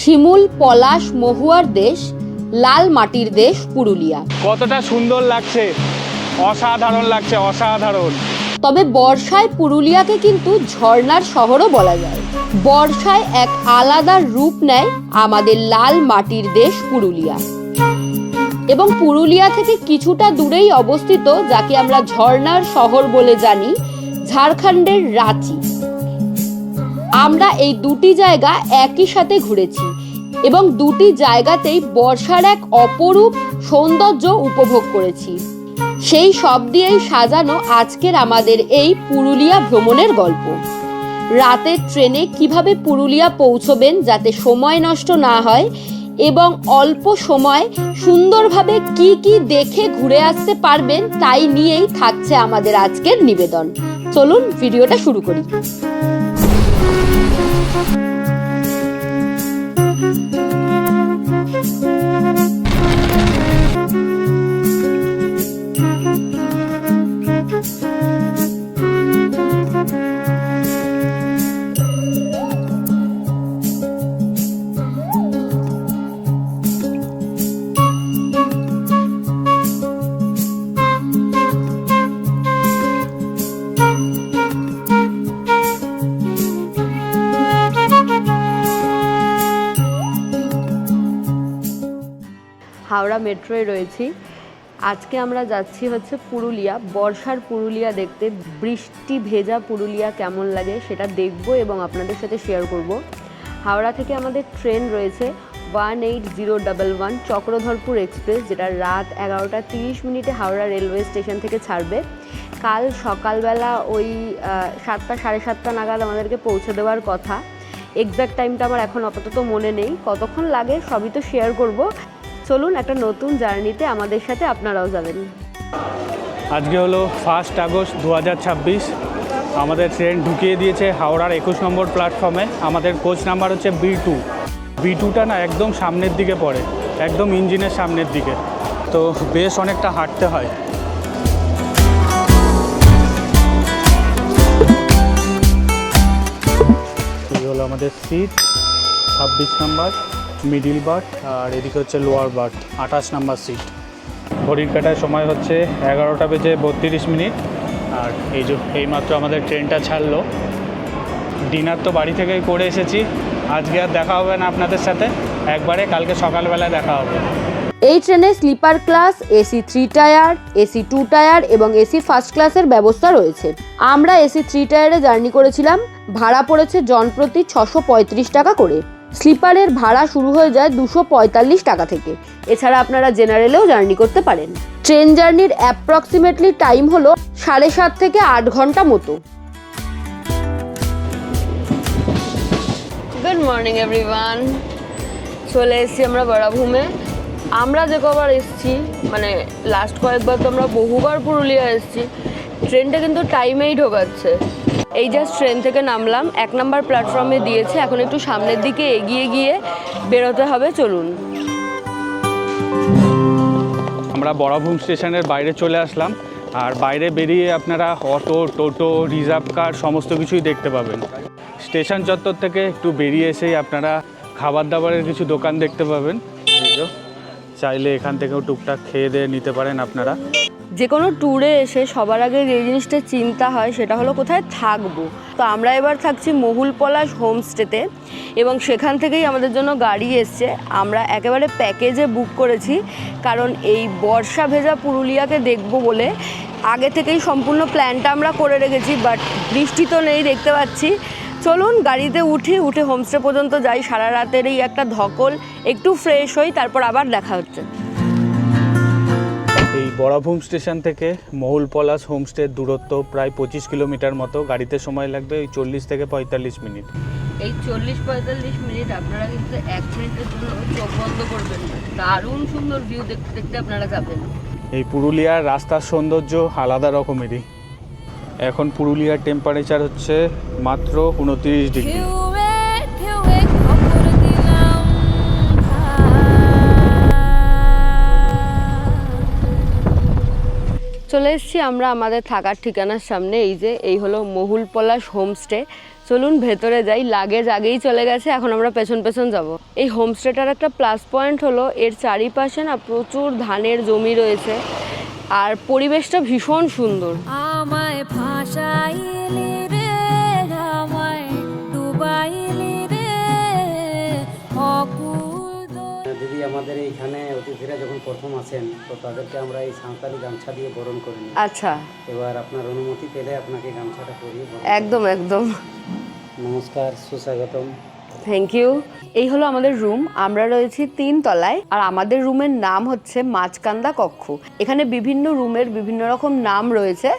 শিমুল, পলাশ, মহুয়ার দেশ, লাল মাটির দেশ পুরুলিয়া। কতটা সুন্দর লাগছে, অসাধারণ লাগছে, অসাধারণ। তবে বর্ষায় পুরুলিয়াকে কিন্তু ঝর্ণার শহরও বলা যায়। বর্ষায় এক আলাদা রূপ নেয় আমাদের লাল মাটির দেশ পুরুলিয়া। এবং পুরুলিয়া থেকে কিছুটা দূরেই অবস্থিত, যাকে আমরা ঝর্ণার শহর বলে জানি, ঝাড়খণ্ডের রাঁচি। আমরা এই দুটি জায়গা একই সাথে ঘুরেছি এবং দুটি জায়গাতেই বর্ষার এক অপরূপ সৌন্দর্য উপভোগ করেছি। সেই সব দিয়েই সাজানো আজকের আমাদের এই পুরুলিয়া ভ্রমণের গল্প। রাতের ট্রেনে কিভাবে পুরুলিয়া পৌঁছবেন যাতে সময় নষ্ট না হয় এবং অল্প সময় সুন্দরভাবে কি কি দেখে ঘুরে আসতে পারবেন, তাই নিয়েই থাকছে আমাদের আজকের নিবেদন। চলুন ভিডিওটা শুরু করি। হাওড়া মেট্রোয় রয়েছি। আজকে আমরা যাচ্ছি হচ্ছে পুরুলিয়া, বর্ষার পুরুলিয়া দেখতে। বৃষ্টি ভেজা পুরুলিয়া কেমন লাগে সেটা দেখব এবং আপনাদের সাথে শেয়ার করব। হাওড়া থেকে আমাদের ট্রেন রয়েছে 18011 চক্রধরপুর এক্সপ্রেস, যেটা রাত 11টা 30 হাওড়া রেলওয়ে স্টেশন থেকে ছাড়বে। কাল সকালবেলা ওই 7টা 7:30 নাগাদ আমাদেরকে পৌঁছে দেওয়ার কথা। এক্স্যাক্ট টাইমটা আমার এখন আপাতত মনে নেই, কতক্ষণ লাগে সবই তো শেয়ার করব। চলুন একটা নতুন জার্নিতে আমাদের সাথে আপনারাও যাবেন। আজকে হলো 1 আগস্ট 2026। আমাদের ট্রেন ঢুকিয়ে দিয়েছে হাওড়ার 21 নম্বর প্ল্যাটফর্মে। আমাদের কোচ নাম্বার হচ্ছে B2টা না একদম সামনের দিকে পড়ে, একদম ইঞ্জিনের সামনের দিকে, তো বেশ অনেকটা হাঁটতে হয়। এই হলো আমাদের সিট, 26 নাম্বার মিডিল বার্থ, আর এদিকে হচ্ছে লোয়ার বার্থ 28 নাম্বার সিট। ঘড়ির কাটায় সময় হচ্ছে 11টা বেজে 32 মিনিট। আর এইমাত্র আমাদের ট্রেনটা ছাড়লো। ডিনার তো বাড়ি থেকেই করে এসেছি, আজকে আর দেখা হবে না আপনাদের সাথে, একবারে কালকে সকালবেলা দেখা হবে। এই ট্রেনে sleeper class, AC 3 tier, AC 2 tier এবং এসি ফার্স্ট ক্লাসের ব্যবস্থা রয়েছে। আমরা এসি 3 টায়ারে জার্নি করেছিলাম। ভাড়া পড়েছে জনপ্রতি 635 টাকা করে। স্লিপারের ভাড়া শুরু হয়ে যায় 245 টাকা থেকে। এছাড়া আপনারা জেনারেলেও জার্নি করতে পারেন। ট্রেন জার্নির অ্যাপ্রক্সিমেটলি টাইম হলো 7.5 থেকে 8 ঘন্টা মতো। গুড মর্নিং এভরিওয়ান, চলে এসেছি আমরা বরাভূমে। আমরা যে কবার এসেছি, মানে লাস্ট কয়েকবার তো আমরা বহুবার পুরুলিয়া এসেছি, ট্রেনটা কিন্তু টাইমেই ঢোকাচ্ছে। এই জাস্ট ট্রেন থেকে নামলাম, 1 নম্বর প্ল্যাটফর্মে দিয়েছে। এখন একটু সামনের দিকে এগিয়ে গিয়ে বেরোতে হবে। চলুন। আমরা বরাভূম স্টেশনের বাইরে চলে আসলাম, আর বাইরে বেরিয়ে আপনারা অটো, টোটো, রিজার্ভ কার সমস্ত কিছুই দেখতে পাবেন। স্টেশন চত্বর থেকে একটু বেরিয়ে এসেই আপনারা খাবার দাবারের কিছু দোকান দেখতে পাবেন। চাইলে এখান থেকেও টুকটাক খেয়ে দিয়ে নিতে পারেন আপনারা। যে কোনো ট্যুরে এসে সবার আগে যে জিনিসটা চিন্তা হয় সেটা হলো কোথায় থাকবো। তো আমরা এবার থাকছি মহুল পলাশ হোমস্টেতে এবং সেখান থেকেই আমাদের জন্য গাড়ি এসছে। আমরা একেবারে প্যাকেজে বুক করেছি, কারণ এই বর্ষা ভেজা পুরুলিয়াকে দেখবো বলে আগে থেকেই সম্পূর্ণ প্ল্যানটা আমরা করে রেখেছি। বাট বৃষ্টি তো নেই দেখতে পাচ্ছি। চলুন গাড়িতে উঠে হোমস্টে পর্যন্ত যাই। সারা রাতের এই একটা ধকল, একটু ফ্রেশ হই, তারপর আবার দেখা হচ্ছে। এই বরাভূম স্টেশন থেকে মহুল পলাশ হোমস্টের দূরত্ব প্রায় 25 কিলোমিটার মতো। গাড়িতে সময় লাগবে ওই 40 থেকে 45 মিনিট। এই 40-45 মিনিট আপনারা কিন্তু 1 মিনিটের জন্য চোখ বন্ধ করবেন না। দারুণ সুন্দর ভিউ দেখতে দেখতে আপনারা যাবেন। এই পুরুলিয়ার রাস্তার সৌন্দর্য আলাদা রকমেরই। এখন পুরুলিয়ার টেম্পারেচার হচ্ছে মাত্র 29 ডিগ্রি। চলে এসেছি আমরা আমাদের থাকার ঠিকানার সামনে। এই হলো মহুল পলাশ হোমস্টে। চলুন ভেতরে যাই, লাগেজ আগেই চলে গেছে, এখন আমরা পেছন পেছন যাব। এই হোমস্টেটার একটা প্লাস পয়েন্ট হলো এর চারিপাশে না প্রচুর ধানের জমি রয়েছে আর পরিবেশটা ভীষণ সুন্দর। আমায় ভাষাইলি রে, আমায় ডুবাইলি রে, অকুল দিদি আমাদের এইখানে অতিথিরা যখন প্রথম আসেন তো তাদেরকে আমরা এই সাঁওতালি গামছা দিয়ে বরণ করে নিই। আচ্ছা, এবার আপনার অনুমতি পেলে আপনাকে গামছাটা পরিয়ে বরণ একদম একদম। নমস্কার, সুস্বাগতম। Thank you. এই হলো আমাদের রুম, আমরা রয়েছি 3 তলায় আর আমাদের রুমের নাম হচ্ছে মাছকান্দা কক্ষ। এখানে বিভিন্ন রুমের বিভিন্ন রকম নাম রয়েছে।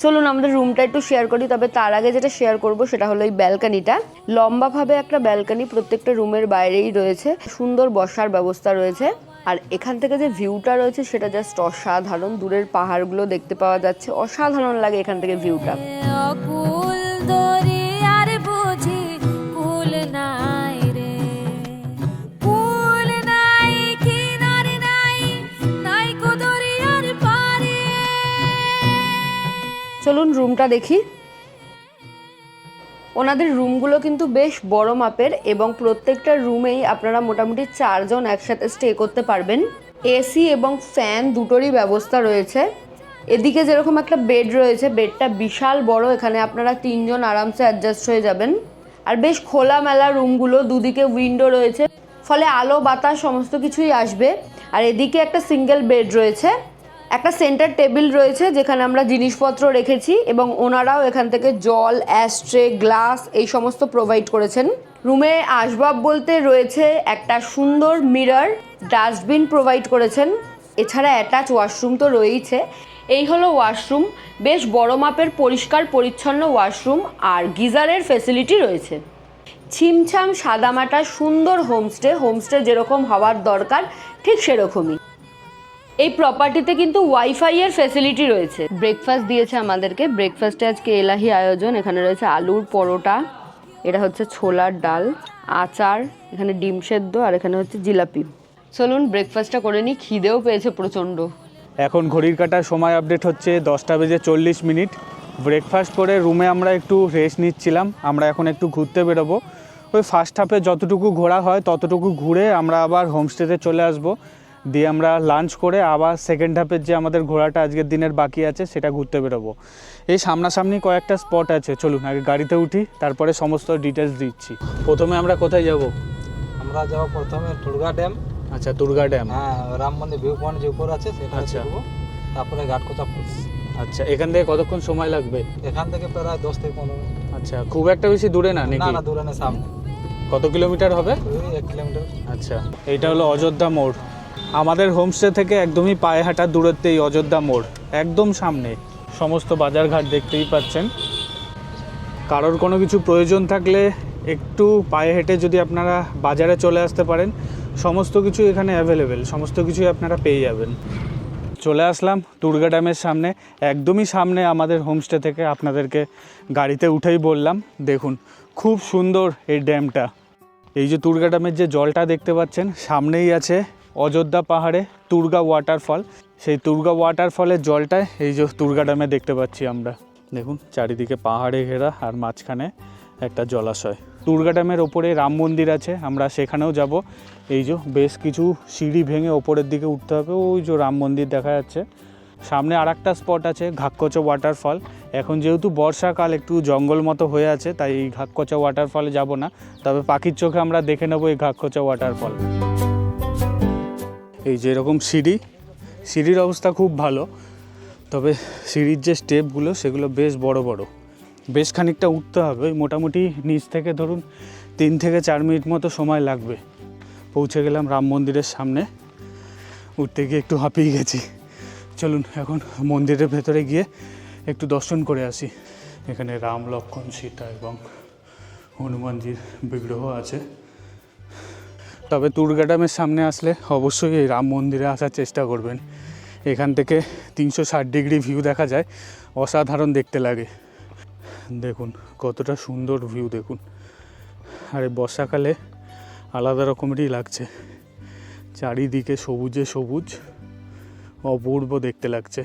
চলুন আমাদের রুমটা একটু শেয়ার করি, তবে তার আগে যেটা শেয়ার করব সেটা হলো এই ব্যালকানিটা। লম্বাভাবে একটা ব্যালকানি প্রত্যেকটা রুমের বাইরেই রয়েছে, সুন্দর বসার ব্যবস্থা রয়েছে। আর এখান থেকে যে ভিউটা রয়েছে সেটা জাস্ট অসাধারণ, দূরের পাহাড়গুলো দেখতে পাওয়া যাচ্ছে, অসাধারণ লাগে এখান থেকে ভিউটা। অকুল দরিয়ার বুঝি কুল নাই রে, কুল নাই কিনারে নাই, নাই কো দরিয়ার পারে। চলুন রুমটা দেখি। ওনাদের রুমগুলো কিন্তু বেশ বড় মাপের এবং প্রত্যেকটা রুমেই আপনারা মোটামুটি 4 জন একসাথে স্টে করতে পারবেন। এসি এবং ফ্যান দুটোরই ব্যবস্থা রয়েছে। এদিকে যেরকম একটা বেড রয়েছে, বেডটা বিশাল বড়, এখানে আপনারা 3 জন আরামসে অ্যাডজাস্ট হয়ে যাবেন। আর বেশ খোলামেলা রুমগুলো, দুদিকে উইন্ডো রয়েছে, ফলে আলো বাতাস সমস্ত কিছুই আসবে। আর এদিকে একটা সিঙ্গেল বেড রয়েছে, একটা সেন্টার টেবিল রয়েছে যেখানে আমরা জিনিসপত্র রেখেছি এবং ওনারাও এখান থেকে জল, অ্যাশট্রে, গ্লাস এই সমস্ত প্রোভাইড করেছেন। রুমে আসবাব বলতে রয়েছে একটা সুন্দর মিরর, ডাস্টবিন প্রোভাইড করেছেন, এছাড়া অ্যাটাচ ওয়াশরুম তো রয়েইছে। এই হলো ওয়াশরুম, বেশ বড় মাপের পরিষ্কার পরিচ্ছন্ন ওয়াশরুম আর গিজারের ফেসিলিটি রয়েছে। ছিমছাম সাদামাটা সুন্দর হোমস্টে যেরকম হওয়ার দরকার ঠিক সেরকমই। এই প্রপার্টিতে কিন্তু ওয়াইফাই এর ফ্যাসিলিটি রয়েছে। ব্রেকফাস্ট দিয়েছে আমাদেরকে, ব্রেকফাস্টে আজকে এলাহি আয়োজন। এখানে রয়েছে আলুর পরোটা, এটা হচ্ছে ছোলার ডাল, আচার, এখানে ডিম সেদ্ধ আর এখানে হচ্ছে জিলাপি। চলুন ব্রেকফাস্টটা করে নিই, খিদেও পেয়েছে প্রচণ্ড। এখন ঘড়ির কাটার সময় আপডেট হচ্ছে 10:40। ব্রেকফাস্ট করে রুমে আমরা একটু রেস্ট নিচ্ছিলাম। আমরা এখন একটু ঘুরতে বেরোবো। ওই ফার্স্ট হাফে যতটুকু ঘোরা হয় ততটুকু ঘুরে আমরা আবার হোমস্টেতে চলে আসবো, দিয়ে আমরা লাঞ্চ করে আবার সেকেন্ড হাফের যে আমাদের ঘোরাটা আজকের দিনের বাকি আছে সেটা ঘুরতে বেরোবো। এই সামনাসামনি কয়েকটা স্পট আছে, চলুন আগে গাড়িতে উঠি, তারপরে সমস্ত ডিটেলস দিচ্ছি। প্রথমে আমরা কোথায় যাব? আমরা যাবো প্রথমে দুর্গা ড্যাম। আচ্ছা, দুর্গা ড্যাম। হ্যাঁ, রাম মন্দির ভিউ পয়েন্ট যে উপর আছে সেটা আচ্ছা। দেখবো, তারপরে ঘাটকোচা ফলস। আচ্ছা, এখান থেকে কতক্ষণ সময় লাগবে? এখান থেকে প্রায় 10 থেকে 15 মিনিট। আচ্ছা, খুব একটা বেশি দূরে না না নাকি? না, দূরে না, সামনে। কত কিলোমিটার হবে? ওই 1 কিলোমিটার। আচ্ছা, এইটা হলো অযোধ্যা মোড়। আমাদের হোমস্টে থেকে একদমই পায়ে হাঁটার দূরত্বে এই অযোধ্যা মোড়, একদম সামনে। সমস্ত বাজারঘাট দেখতেই পাচ্ছেন। কারোর কোনো কিছু প্রয়োজন থাকলে একটু পায়ে হেঁটে যদি আপনারা বাজারে চলে আসতে পারেন, সমস্ত কিছু এখানে অ্যাভেলেবেল, সমস্ত কিছুই আপনারা পেয়ে যাবেন। চলে আসলাম দুর্গা ড্যামের সামনে, একদমই সামনে আমাদের হোমস্টে থেকে। আপনাদেরকে গাড়িতে উঠেই বললাম, দেখুন খুব সুন্দর এই ড্যামটা। এই যে দুর্গা ড্যামের যে জলটা দেখতে পাচ্ছেন, সামনেই আছে অযোধ্যা পাহাড়ে দুর্গা ওয়াটারফল। সেই দুর্গা ওয়াটারফলের জলটাই এই যে দুর্গা ড্যামে দেখতে পাচ্ছি আমরা। দেখুন চারিদিকে পাহাড়ে ঘেরা আর মাঝখানে একটা জলাশয়। দুর্গা ড্যামের ওপরে রাম মন্দির আছে, আমরা সেখানেও যাব। এই যে বেশ কিছু সিঁড়ি ভেঙে ওপরের দিকে উঠতে হবে, ওই যে রাম মন্দির দেখা যাচ্ছে। সামনে আর একটা স্পট আছে ঘাককোচা ওয়াটারফল। এখন যেহেতু বর্ষাকাল, একটু জঙ্গল মতো হয়ে আছে, তাই এই ঘাককোচা ওয়াটারফলে যাব না, তবে পাখির চোখে আমরা দেখে নেবো এই ঘাককোচা ওয়াটারফল। এই যে এরকম সিঁড়ির অবস্থা খুব ভালো, তবে সিঁড়ির যে স্টেপগুলো সেগুলো বেশ বড় বড়, বেশ খানিকটা উঠতে হবে। মোটামুটি নিচ থেকে ধরুন 3 থেকে 4 মিনিট মতো সময় লাগবে। পৌঁছে গেলাম রাম মন্দিরের সামনে, উঠতে গিয়ে একটু হাঁপিয়ে গেছি। চলুন এখন মন্দিরের ভেতরে গিয়ে একটু দর্শন করে আসি। এখানে রাম, লক্ষ্মণ, সীতা এবং হনুমানজির বিগ্রহ আছে। তবে দুর্গা ড্যামের সামনে আসলে অবশ্যই এই রাম মন্দিরে আসার চেষ্টা করবেন। এখান থেকে 360 ডিগ্রি ভিউ দেখা যায়, অসাধারণ দেখতে লাগে। দেখুন কতটা সুন্দর ভিউ দেখুন। আর এই বর্ষাকালে আলাদা রকমেরই লাগছে, চারিদিকে সবুজে সবুজ, অপূর্ব দেখতে লাগছে।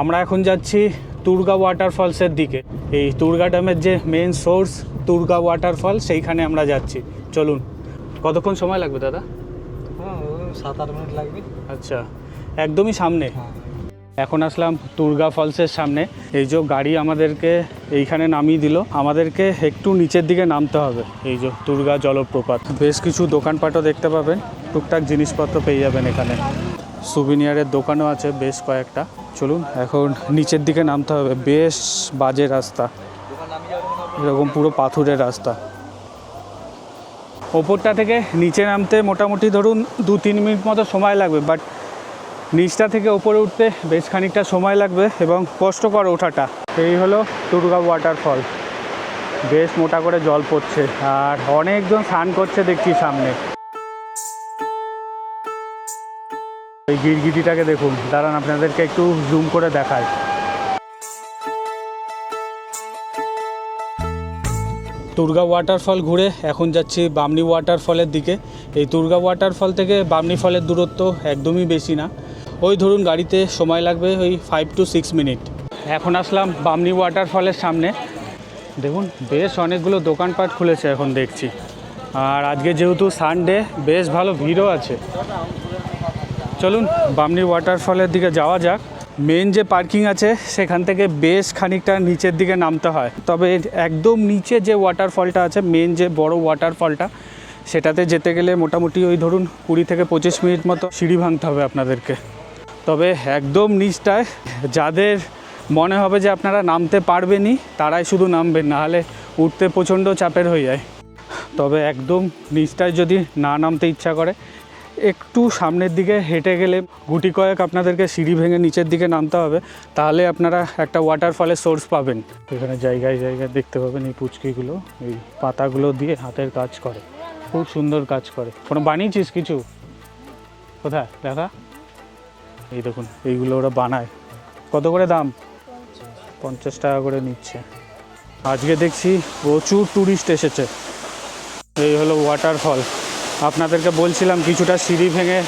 আমরা এখন যাচ্ছি তুর্গা ওয়াটারফলসের দিকে। এই তুর্গা ড্যামের যে মেন সোর্স তুর্গা ওয়াটারফল, সেইখানে আমরা যাচ্ছি। চলুন। কতক্ষণ সময় লাগবে দাদা? হ্যাঁ, ওই 7-8 মিনিট লাগবে। আচ্ছা, একদমই সামনে। হ্যাঁ, এখন আসলাম তুর্গা ফলসের সামনে। এই যে গাড়ি আমাদেরকে এইখানে নামিয়ে দিল, আমাদেরকে একটু নিচের দিকে নামতে হবে। এই যে তুর্গা জলপ্রপাত, বেশ কিছু দোকানপাটও দেখতে পাবেন, টুকটাক জিনিসপত্র পেয়ে যাবেন এখানে। সুভিনিয়ারের দোকানও আছে বেশ কয়েকটা। চলুন এখন নিচের দিকে নামতে হবে। বেশ বাজে রাস্তা, এরকম পুরো পাথুরের রাস্তা। ওপরটা থেকে নিচে নামতে মোটামুটি ধরুন 2-3 মিনিট মতো সময় লাগবে, বাট নিচটা থেকে ওপরে উঠতে বেশ খানিকটা সময় লাগবে এবং কষ্টকর ওঠাটা। এই হলো তুর্গা ওয়াটারফল। বেশ মোটা করে জল পড়ছে আর অনেকজন স্নান করছে দেখছি সামনে। এই গিরগিটিটাকে দেখুন, দাঁড়ান আপনাদেরকে একটু জুম করে দেখায়। তুর্গা ওয়াটারফল ঘুরে এখন যাচ্ছি বামনি ওয়াটারফলের দিকে। এই তুর্গা ওয়াটারফল থেকে বামনি ফলের দূরত্ব একদমই বেশি না, ওই ধরুন গাড়িতে সময় লাগবে ওই 5 to 6 মিনিট। এখন আসলাম বামনি ওয়াটারফলের সামনে। দেখুন বেশ অনেকগুলো দোকানপাট খুলেছে এখন দেখছি, আর আজকে যেহেতু সানডে বেশ ভালো ভিড়ও আছে। চলুন বামনি ওয়াটারফলের দিকে যাওয়া যাক। মেন যে পার্কিং আছে সেখান থেকে বেশ খানিকটা নিচের দিকে নামতে হয়, তবে একদম নিচে যে ওয়াটারফলটা আছে, মেন যে বড় ওয়াটারফলটা, সেটাতে যেতে গেলে মোটামুটি ওই ধরুন 20 থেকে 25 মিনিট মতো সিঁড়ি ভাঙতে হবে আপনাদেরকে। তবে একদম নিচটায় যাদের মনে হবে যে আপনারা নামতে পারবেনই তারাই শুধু নামবেন, নাহলে উঠতে প্রচণ্ড চাপের হয়ে যায়। তবে একদম নিচটায় যদি না নামতে ইচ্ছা করে, একটু সামনের দিকে হেঁটে গেলে গুটি কয়েক আপনাদেরকে সিঁড়ি ভেঙে নিচের দিকে নামতে হবে, তাহলে আপনারা একটা ওয়াটারফলের সোর্স পাবেন। এখানে জায়গায় জায়গায় দেখতে পাবেন এই পুচকিগুলো এই পাতাগুলো দিয়ে হাতের কাজ করে, খুব সুন্দর কাজ করে। কোনো বানিয়েছিস কিছু? কোথায় দেখা? এই দেখুন এইগুলো ওরা বানায়। কত করে দাম? 50 টাকা করে নিচ্ছে। আজকে দেখছি প্রচুর ট্যুরিস্ট এসেছে। এই হলো ওয়াটারফল। আপনাদেরকে বলছিলাম কিছুটা সিঁড়ি ভেঙে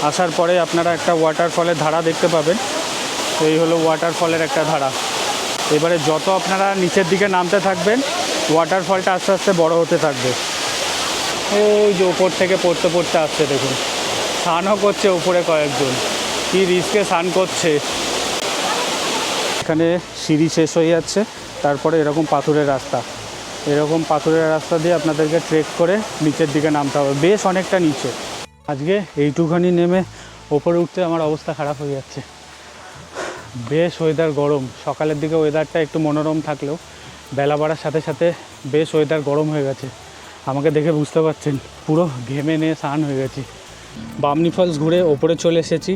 আসার পরে আপনারা একটা ওয়াটারফলের ধারা দেখতে পাবেন। এই হলো ওয়াটারফলের একটা ধারা। এবারে যত আপনারা নিচের দিকে নামতে থাকবেন, ওয়াটারফলটা আস্তে আস্তে বড় হতে থাকবে। ওই যে ওপর থেকে পড়তে পড়তে আসছে দেখুন, স্নানও করছে উপরে কয়েকজন, কি রিস্কে স্নান করছে। এখানে সিঁড়ি শেষ হয়ে যাচ্ছে, তারপরে এরকম পাথুরের রাস্তা, এরকম পাথুরের রাস্তা দিয়ে আপনাদেরকে ট্রেক করে নিচের দিকে নামতে হবে, বেশ অনেকটা নিচে। আজকে এইটুখানি নেমে ওপরে উঠতে আমার অবস্থা খারাপ হয়ে যাচ্ছে। বেশ ওয়েদার গরম, সকালের দিকে ওয়েদারটা একটু মনোরম থাকলেও বেলা বাড়ার সাথে সাথে বেশ ওয়েদার গরম হয়ে গেছে। আমাকে দেখে বুঝতে পারছেন পুরো ঘেমে নিয়ে স্নান হয়ে গেছি। বামনি ফলস ঘুরে ওপরে চলে এসেছি।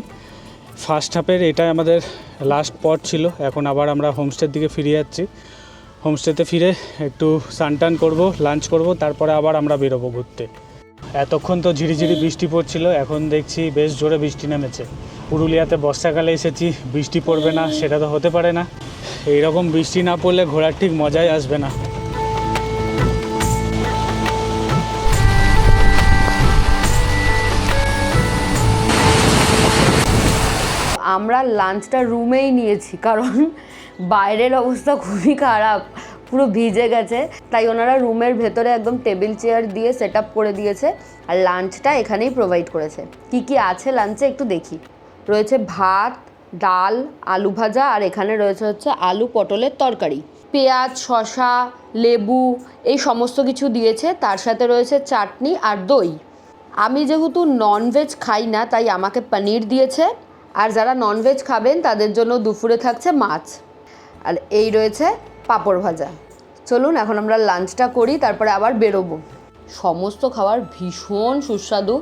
ফার্স্ট হাফের এটাই আমাদের লাস্ট স্পট ছিল। এখন আবার আমরা হোমস্টের দিকে ফিরে যাচ্ছি। হোমস্টেতে ফিরে একটু স্নান করব, লাঞ্চ করব, তারপরে আবার আমরা বেরোবো ঘুরতে। এতক্ষণ তো ঝিরিঝিরি বৃষ্টি পড়ছিল, এখন দেখছি বেশ জোরে বৃষ্টি নেমেছে। পুরুলিয়াতে বর্ষাকালে এসেছি, বৃষ্টি পড়বে না সেটা তো হতে পারে না। এইরকম বৃষ্টি না পড়লে ঘোরার ঠিক মজাই আসবে না। আমরা লাঞ্চটা রুমেই নিয়েছি, কারণ বাইরের অবস্থা খুবই খারাপ, পুরো ভিজে গেছে। তাই ওনারা রুমের ভেতরে একদম টেবিল চেয়ার দিয়ে সেট আপ করে দিয়েছে, আর লাঞ্চটা এখানেই প্রোভাইড করেছে। কি কি আছে লাঞ্চে একটু দেখি। রয়েছে ভাত, ডাল, আলু ভাজা, আর এখানে রয়েছে হচ্ছে আলু পটলের তরকারি, পেঁয়াজ, শসা, লেবু, এই সমস্ত কিছু দিয়েছে। তার সাথে রয়েছে চাটনি আর দই। আমি যেহেতু ননভেজ খাই না, তাই আমাকে পনির দিয়েছে, আর যারা ননভেজ খাবেন তাদের জন্য দুপুরে থাকছে মাছ, আর এই রয়েছে পাঁপড় ভাজা। চলুন এখন আমরা লাঞ্চটা করি, তারপরে আবার বেরোবো। সমস্ত খাবার ভীষণ সুস্বাদু,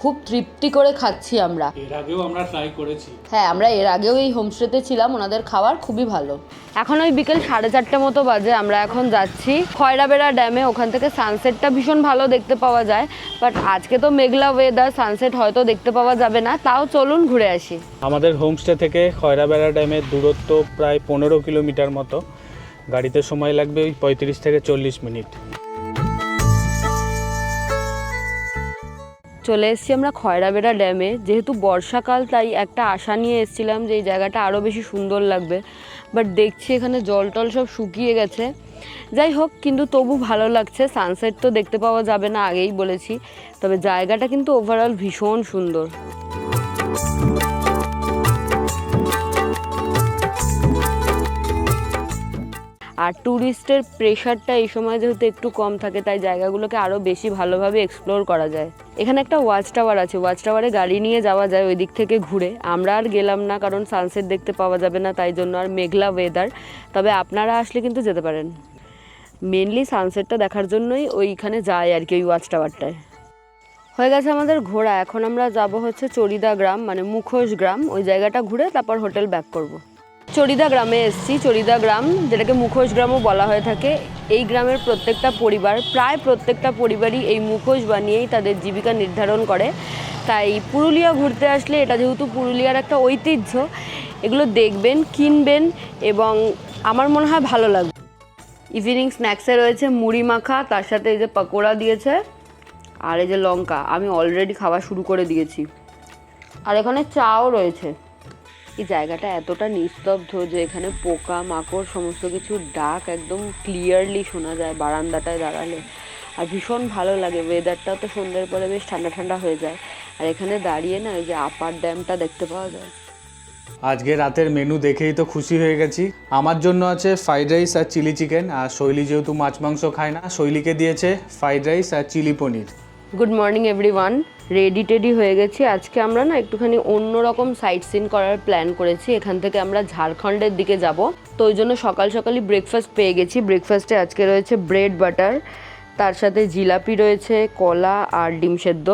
খুব তৃপ্তি করে খাচ্ছি আমরা। এর আগেও আমরা ট্রাই করেছি। হ্যাঁ, আমরা এর আগেও এই হোমস্টেতে ছিলাম, ওনাদের খাবার খুবই ভালো। এখন ওই বিকেল 4:30 মতো বাজে। আমরা এখন যাচ্ছি খয়রাবেড়া ড্যামে, ওখান থেকে সানসেটটা ভীষণ ভালো দেখতে পাওয়া যায়। বাট আজকে তো মেঘলা ওয়েদার, সানসেট হয়তো দেখতে পাওয়া যাবে না, তাও চলুন ঘুরে আসি। আমাদের হোমস্টে থেকে খয়রাবেড়া ড্যামের দূরত্ব প্রায় 15 কিলোমিটার মতো। গাড়িতে সময় লাগবে ওই 35 থেকে 40 মিনিট। চলে এসেছি আমরা খয়রাবেড়া ড্যামে। যেহেতু বর্ষাকাল, তাই একটা আশা নিয়ে এসেছিলাম যে এই জায়গাটা আরও বেশি সুন্দর লাগবে। বাট দেখছি এখানে জল টল সব শুকিয়ে গেছে। যাই হোক, কিন্তু তবু ভালো লাগছে। সানসেট তো দেখতে পাওয়া যাবে না, আগেই বলেছি, তবে জায়গাটা কিন্তু ওভারঅল ভীষণ সুন্দর। আর ট্যুরিস্টের প্রেশারটা এই সময় যেহেতু একটু কম থাকে, তাই জায়গাগুলোকে আরও বেশি ভালোভাবে এক্সপ্লোর করা যায়। এখানে একটা ওয়াচ টাওয়ার আছে, ওয়াচ টাওয়ারে গাড়ি নিয়ে যাওয়া যায় ওই দিক থেকে ঘুরে। আমরা আর গেলাম না, কারণ সানসেট দেখতে পাওয়া যাবে না, তাই জন্য, আর মেঘলা ওয়েদার। তবে আপনারা আসলে কিন্তু যেতে পারেন। মেনলি সানসেটটা দেখার জন্যই ওইখানে যায় আর কি, ওই ওয়াচ টাওয়ারটায়। হয়ে গেছে আমাদের ঘোরা, এখন আমরা যাব হচ্ছে চড়িদা গ্রাম, মানে মুখোশ গ্রাম। ওই জায়গাটা ঘুরে তারপর হোটেল ব্যাক করব। চড়িদা গ্রামে এসেছি। চড়িদা গ্রাম, যেটাকে মুখোশ গ্রামও বলা হয়ে থাকে। এই গ্রামের প্রত্যেকটা পরিবার, প্রায় প্রত্যেকটা পরিবারই এই মুখোশ বানিয়েই তাদের জীবিকা নির্ধারণ করে। তাই পুরুলিয়া ঘুরতে আসলে, এটা যেহেতু পুরুলিয়ার একটা ঐতিহ্য, এগুলো দেখবেন, কিনবেন, এবং আমার মনে হয় ভালো লাগবে। ইভিনিং স্ন্যাক্সে রয়েছে মুড়ি মাখা, তার সাথে এই যে পকোড়া দিয়েছে, আর এই যে লঙ্কা। আমি অলরেডি খাওয়া শুরু করে দিয়েছি। আর এখানে চাও রয়েছে। এই জায়গাটা এতটা নিস্তব্ধ যে এখানে পোকা মাকড় সমস্ত কিছুর ডাক একদম ক্লিয়ারলি শোনা যায় বারান্দাটায় দাঁড়ালে। আর ভীষণ ভালো লাগে। ওয়েদারটা তো সন্ধ্যের পরে বেশ ঠান্ডা ঠান্ডা হয়ে যায়। আর এখানে দাঁড়িয়ে না ওই যে আপার ড্যামটা দেখতে পাওয়া যায়। আজকে রাতের মেনু দেখেই তো খুশি হয়ে গেছি। আমার জন্য আছে ফ্রাইড রাইস আর চিলি চিকেন, আর শৈলী যেহেতু মাছ মাংস খায় না, শৈলীকে দিয়েছে ফ্রাইড রাইস আর chilli paneer. Good morning everyone, ready teddy হয়ে গেছি। আজকে আমরা না একটুখানি অন্যরকম সাইট সিন করার প্ল্যান করেছি। এখান থেকে আমরা ঝাড়খণ্ডের দিকে যাব, তো ওই জন্য সকাল সকালই ব্রেকফাস্ট পেয়ে গেছি। ব্রেকফাস্টে আজকে রয়েছে ব্রেড বাটার, তার সাথে জিলাপি রয়েছে, কলা আর ডিম সেদ্ধ।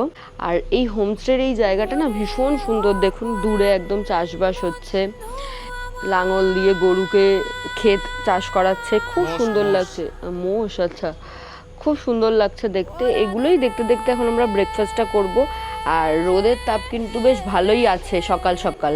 আর এই হোমস্টের এই জায়গাটা না ভীষণ সুন্দর। দেখুন দূরে একদম চাষবাস হচ্ছে, লাঙল দিয়ে গরুকে ক্ষেত চাষ করাচ্ছে, খুব সুন্দর লাগছে। মোষ, আচ্ছা, খুব সুন্দর লাগছে দেখতে। এগুলোই দেখতে দেখতে এখন আমরা ব্রেকফাস্টটা করব। আর রোদের তাপ কিন্তু বেশ ভালোই আছে সকাল সকাল।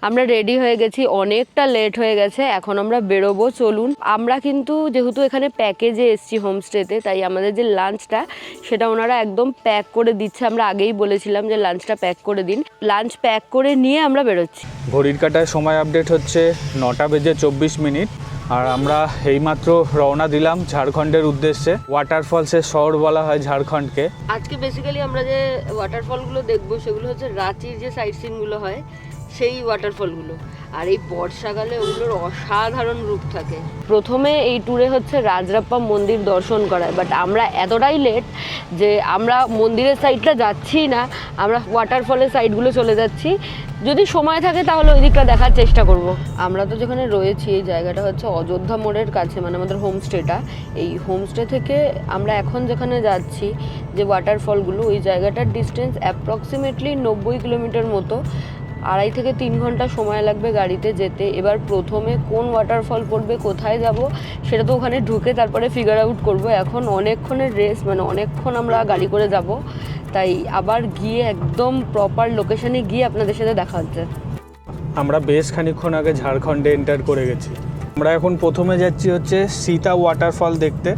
আমরা রেডি হয়ে গেছি, অনেকটা লেট হয়ে গেছে, এখন আমরা বেরোবো। চলুন। আমরা কিন্তু যেহেতু এখানে প্যাকেজে এসছি হোমস্টেতে, তাই আমাদের যে লাঞ্চটা সেটা ওনারা একদম প্যাক করে দিচ্ছে। আমরা আগেই বলেছিলাম যে লাঞ্চটা প্যাক করে দিন। লাঞ্চ প্যাক করে নিয়ে আমরা বেরোচ্ছি। ঘড়ির কাঁটায় সময় আপডেট হচ্ছে 9:24। আর আমরা এইমাত্র রওনা দিলাম ঝাড়খণ্ডের উদ্দেশ্যে। ওয়াটারফলসের শহর বলা হয় ঝাড়খণ্ডকে। আজকে বেসিক্যালি আমরা যে ওয়াটারফলগুলো দেখবো সেগুলো হচ্ছে রাঁচির যে সাইট সিনগুলো হয় সেই ওয়াটারফলগুলো। আর এই বর্ষাকালে ওগুলোর অসাধারণ রূপ থাকে। প্রথমে এই ট্যুরে হচ্ছে রাজরাপ্পা মন্দির দর্শন করায়, বাট আমরা এতটাই লেট যে আমরা মন্দিরের সাইডটা যাচ্ছি না, আমরা ওয়াটারফলের সাইডগুলো চলে যাচ্ছি। যদি সময় থাকে তাহলে ওই দিকটা দেখার চেষ্টা করব। আমরা তো যেখানে রয়েছি এই জায়গাটা হচ্ছে অযোধ্যা মোড়ের কাছে, মানে আমাদের হোমস্টেটা। এই হোমস্টে থেকে আমরা এখন যেখানে যাচ্ছি যে ওয়াটারফলগুলো, ওই জায়গাটার ডিস্টেন্স অ্যাপ্রক্সিমেটলি 90 কিলোমিটার মতো। 2.5 থেকে 3 ঘন্টা সময় লাগবে গাড়িতে যেতে। এবার প্রথমে কোন ওয়াটারফল পড়বে, কোথায় যাব, সেটা তো ওখানে ঢুকে তারপরে ফিগার আউট করব। এখন অনেকক্ষণের রেস, মানে অনেকক্ষণ আমরা গাড়ি করে যাব, তাই আবার গিয়ে একদম প্রপার লোকেশনে গিয়ে আপনাদের সাথে দেখা হচ্ছে। আমরা বেশ খানিকক্ষণ আগে ঝাড়খণ্ডে এন্টার করে গেছি। আমরা এখন প্রথমে যাচ্ছি হচ্ছে সীতা ওয়াটারফল দেখতে।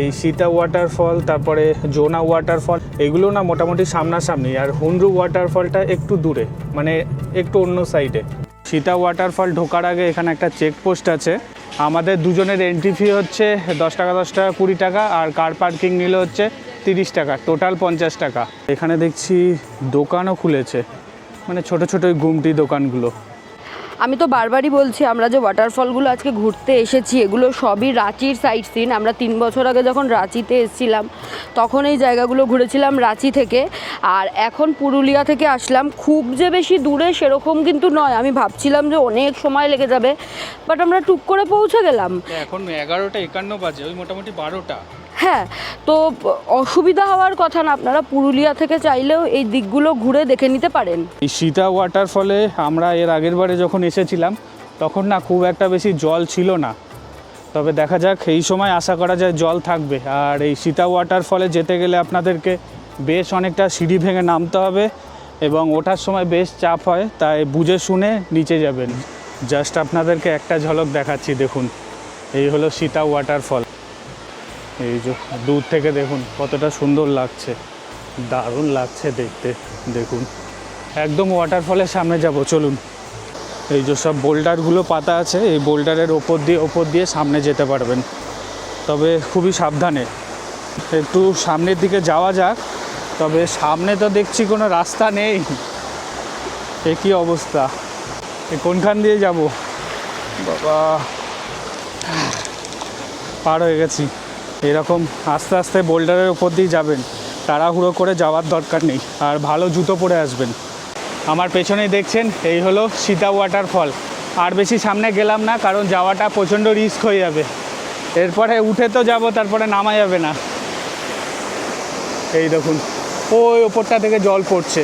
এই সীতা ওয়াটারফল, তারপরে জোনা ওয়াটারফল, এগুলো না মোটামুটি সামনাসামনি। আর হুন্ড্রু ওয়াটারফলটা একটু দূরে, মানে একটু অন্য সাইডে। সীতা ওয়াটারফল ঢোকার আগে এখানে একটা চেকপোস্ট আছে। আমাদের দুজনের এন্ট্রি ফি হচ্ছে 10 টাকা, 10 টাকা, 20 টাকা। আর কার পার্কিং নিলে হচ্ছে 30 টাকা, টোটাল 50 টাকা। এখানে দেখছি দোকানও খুলেছে, মানে ছোট ছোট ওই গুমটি দোকানগুলো। আমি তো বারবারই বলছি, আমরা যে ওয়াটারফলগুলো আজকে ঘুরতে এসেছি এগুলো সবই রাঁচির সাইট সিন। আমরা 3 বছর আগে যখন রাঁচিতে এসেছিলাম তখন এই জায়গাগুলো ঘুরেছিলাম রাঁচি থেকে। আর এখন পুরুলিয়া থেকে আসলাম। খুব যে বেশি দূরে সেরকম কিন্তু নয়। আমি ভাবছিলাম যে অনেক সময় লেগে যাবে, বাট আমরা টুক করে পৌঁছে গেলাম। এখন 11:51 বাজে, ওই মোটামুটি 12টা। হ্যাঁ, তো অসুবিধা হওয়ার কথা না। আপনারা পুরুলিয়া থেকে চাইলেও এই দিকগুলো ঘুরে দেখে নিতে পারেন। এই সীতা ওয়াটারফলে আমরা এর আগের বারে যখন এসেছিলাম তখন না খুব একটা বেশি জল ছিল না, তবে দেখা যাক এই সময় আশা করা যায় জল থাকবে। আর এই সীতা ওয়াটারফলে যেতে গেলে আপনাদেরকে বেশ অনেকটা সিঁড়ি ভেঙে নামতে হবে এবং ওঠার সময় বেশ চাপ হয়, তাই বুঝে শুনে নিচে যাবেন। জাস্ট আপনাদেরকে একটা ঝলক দেখাচ্ছি, দেখুন এই হলো সীতা ওয়াটারফল। এই যে দূর থেকে দেখুন কতটা সুন্দর লাগছে, দারুণ লাগছে দেখতে। দেখুন একদম ওয়াটারফলের সামনে যাব, চলুন। এই যে সব বোল্ডারগুলো পাতা আছে, এই বোল্ডারের ওপর দিয়ে সামনে যেতে পারবেন, তবে খুবই সাবধানে। একটু সামনের দিকে যাওয়া যাক, তবে সামনে তো দেখছি কোনো রাস্তা নেই। এ কী অবস্থা, কোনখান দিয়ে যাব বাবা, পার হয়ে গেছি। এরকম আস্তে আস্তে বোল্ডারের ওপর দিয়ে যাবেন, তাড়াহুড়ো করে যাওয়ার দরকার নেই, আর ভালো জুতো পরে আসবেন। আমার পেছনেই দেখছেন এই হলো সীতা ওয়াটারফল। আর বেশি সামনে গেলাম না, কারণ যাওয়াটা প্রচণ্ড রিস্ক হয়ে যাবে। এরপরে উঠে তো যাব, তারপরে নামা যাবে না। এই দেখুন ওই ওপরটা থেকে জল পড়ছে।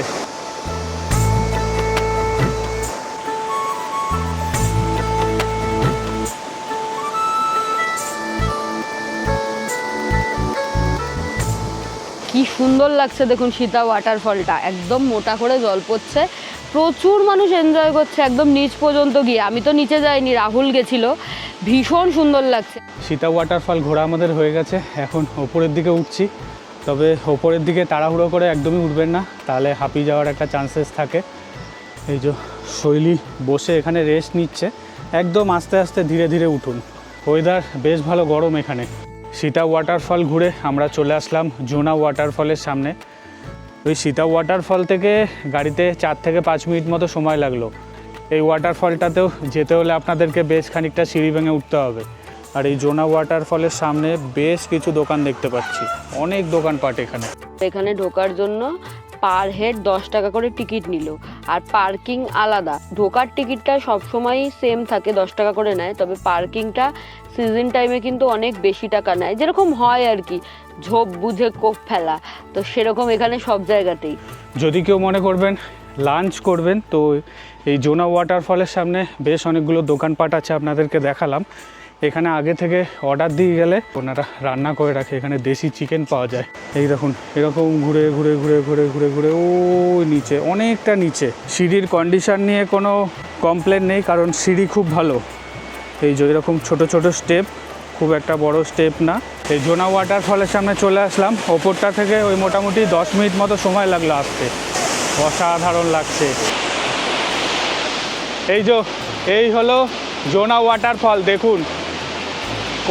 কি সুন্দর লাগছে দেখুন সীতা ওয়াটারফলটা, একদম মোটা করে জল পড়ছে, প্রচুর মানুষ এনজয় করছে একদম নিচ পর্যন্ত গিয়ে। আমি তো নিচে যাইনি, রাহুল গেছিল, ভীষণ সুন্দর লাগছে। সীতা ওয়াটারফল ঘোরা আমাদের হয়ে গেছে, এখন ওপরের দিকে উঠছি। তবে ওপরের দিকে তাড়াহুড়ো করে একদমই উঠবেন না, তাহলে হাঁপিয়ে যাওয়ার একটা চান্সেস থাকে। এই যে শৈলী বসে এখানে রেস্ট নিচ্ছে, একদম আস্তে আস্তে ধীরে ধীরে উঠুন। ওয়েদার বেশ ভালো গরম এখানে। সীতা ওয়াটারফল ঘুরে আমরা চলে আসলাম জোনা ওয়াটারফলের সামনে। ওই সীতা ওয়াটারফল থেকে গাড়িতে 4 থেকে 5 মিনিট মতো সময় লাগলো। এই ওয়াটারফলটাতেও যেতে হলে আপনাদেরকে বেশ খানিকটা সিঁড়ি ভেঙে উঠতে হবে। আর এই জোনা ওয়াটারফলের সামনে বেশ কিছু দোকান দেখতে পাচ্ছি, অনেক দোকানপাট এখানে। এখানে ঢোকার জন্য পার হেড 10 টাকা করে টিকিট নিল, আর পার্কিং আলাদা। ঢোকার টিকিটটা সবসময়ই সেম থাকে, 10 টাকা করে নেয়, তবে পার্কিংটা সিজন টাইমে কিন্তু অনেক বেশি টাকা নেয়, যেরকম হয় আর কি, ঝোপ বুঝে কোপ ফেলা, তো সেরকম এখানে সব জায়গাতেই। যদি কেউ মনে করবেন লাঞ্চ করবেন, তো এই জোনা ওয়াটারফলের সামনে বেশ অনেকগুলো দোকানপাট আছে, আপনাদেরকে দেখালাম। এখানে আগে থেকে অর্ডার দিয়ে গেলে ওনারা রান্না করে রাখে। এখানে দেশি চিকেন পাওয়া যায়। এই দেখুন এরকম ঘুরে ঘুরে ঘুরে ঘুরে ঘুরে ঘুরে ওই নিচে, অনেকটা নিচে। সিঁড়ির কন্ডিশন নিয়ে কোনো কমপ্লেন নেই, কারণ সিঁড়ি খুব ভালো। এই যে এরকম ছোট ছোট স্টেপ, খুব একটা বড় স্টেপ না। এই জোনা ওয়াটারফলের সামনে চলে আসলাম। ওপরটা থেকে ওই মোটামুটি 10 মিনিট মতো সময় লাগলো আসতে। অসাধারণ লাগছে। এই হলো জোনা ওয়াটারফল, দেখুন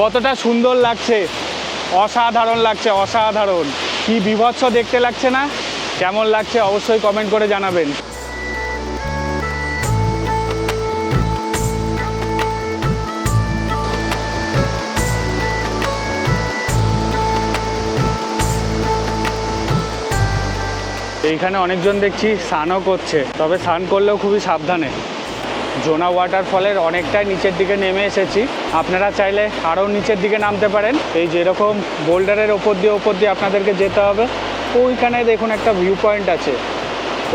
কতটা সুন্দর লাগছে, অসাধারণ লাগছে, অসাধারণ। কি বীভৎস দেখতে লাগছে না? কেমন লাগছে অবশ্যই কমেন্ট করে জানাবেন। এইখানে অনেকজন দেখছি স্নানও করছে, তবে স্নান করলেও খুবই সাবধানে। জোনা ওয়াটারফলের অনেকটাই নিচের দিকে নেমে এসেছি। আপনারা চাইলে আরও নিচের দিকে নামতে পারেন। এই যেরকম বোল্ডারের ওপর দিয়ে আপনাদেরকে যেতে হবে। ওইখানে দেখুন একটা ভিউ পয়েন্ট আছে,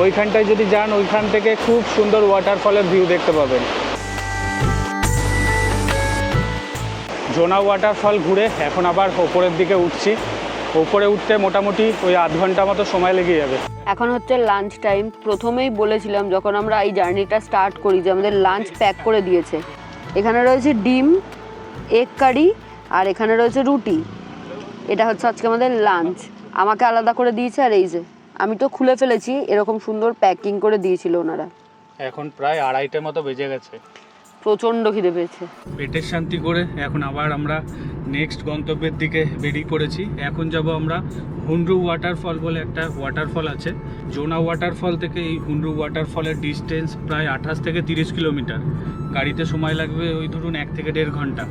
ওইখানটায় যদি যান, ওইখান থেকে খুব সুন্দর ওয়াটারফলের ভিউ দেখতে পাবেন। জোনা ওয়াটারফল ঘুরে এখন আবার ওপরের দিকে উঠছি। ওপরে উঠতে মোটামুটি ওই আধ ঘন্টা মতো সময় লেগে যাবে। এখন হচ্ছে লাঞ্চ টাইম। প্রথমেই বলেছিলাম যখন আমরা এই জার্নিটা স্টার্ট করি যে আমাদের লাঞ্চ প্যাক করে দিয়েছে। এখানে রয়েছে ডিম, এগ কারি, আর এখানে রয়েছে রুটি। এটা হচ্ছে আজকে আমাদের লাঞ্চ। আমাকে আলাদা করে দিয়েছে, আর এই যে আমি তো খুলে ফেলেছি, এরকম সুন্দর প্যাকিং করে দিয়েছিল ওনারা। এখন প্রায় 2:30 মতো বেজে গেছে। প্রচণ্ড খিদে পেয়েছে। পেটের শান্তি করে এখন আবার আমরা নেক্সট গন্তব্যের দিকে বেরিয়ে পড়েছি। এখন যাব আমরা হুন্ডরু ওয়াটারফল বলে একটা ওয়াটারফল আছে। জোনা ওয়াটারফল থেকে এই হুন্ডরু ওয়াটারফলের ডিস্টেন্স প্রায় 28 থেকে 30 কিলোমিটার। গাড়িতে সময় লাগবে ওই ধরুন 1 থেকে 1.5 ঘন্টা।